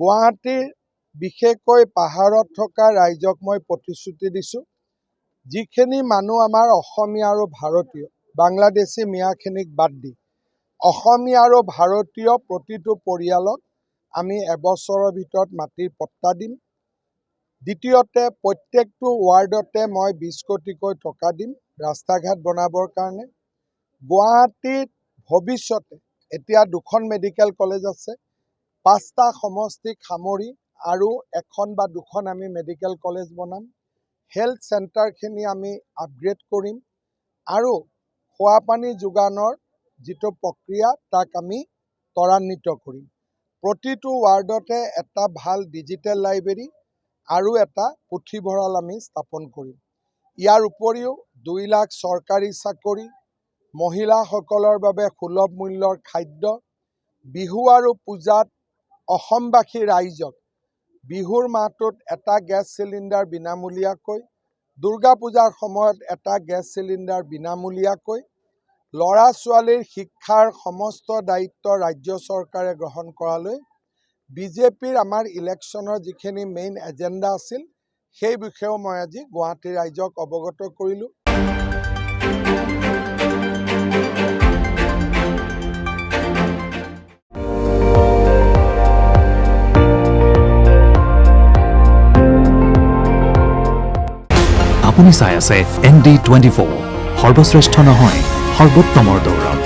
গুৱাহাটীৰ বিশেষকৈ পাহাৰত থকা ৰাইজক মই প্ৰতিশ্ৰুতি দিছোঁ, যিখিনি মানুহ আমাৰ অসমীয়া আৰু ভাৰতীয়, বাংলাদেশী মিয়াখিনিক বাদ দি অসমীয়া আৰু ভাৰতীয় প্ৰতিটো পৰিয়ালক আমি এবছৰৰ ভিতৰত মাটিৰ পট্টা দিম। দ্বিতীয়তে, প্ৰত্যেকটো ৱাৰ্ডতে মই 20 কোটিকৈ টকা দিম ৰাস্তা ঘাট বনাবৰ কাৰণে। গুৱাহাটীত ভৱিষ্যতে এতিয়া 2খন মেডিকেল কলেজ আছে, 5টা সমষ্টিক সামৰি আৰু 1খন বা 2খন আমি মেডিকেল কলেজ বনাম। হেল্থ চেণ্টাৰখিনি আমি আপগ্ৰেড কৰিম আৰু খোৱাপানী যোগানৰ যিটো প্ৰক্ৰিয়া তাক আমি ত্বৰান্বিত কৰিম। প্ৰতিটো ৱাৰ্ডতে এটা ভাল ডিজিটেল লাইব্ৰেৰী আৰু এটা পুথিভঁৰাল আমি স্থাপন কৰিম। ইয়াৰ উপৰিও 2 লাখ চৰকাৰী চাকৰি, মহিলাসকলৰ বাবে সুলভ মূল্যৰ খাদ্য, বিহু আৰু পূজাত অসমবাসী ৰাইজক বিহুৰ মাহটোত এটা গেছ চিলিণ্ডাৰ বিনামূলীয়াকৈ, দুৰ্গা পূজাৰ সময়ত এটা গেছ চিলিণ্ডাৰ বিনামূলীয়াকৈ, ল'ৰা-ছোৱালীৰ শিক্ষাৰ সমস্ত দায়িত্ব ৰাজ্য চৰকাৰে গ্ৰহণ কৰালৈ বিজেপিৰ আমাৰ ইলেকশ্যনৰ যিখিনি মেইন এজেণ্ডা আছিল, সেই বিষয়েও মই আজি গুৱাহাটীৰ ৰাইজক অৱগত কৰিলোঁ। আপুনি চাই আছে ND24, সৰ্বশ্ৰেষ্ঠ নহয় সৰ্বোত্তমৰ দৌৰত।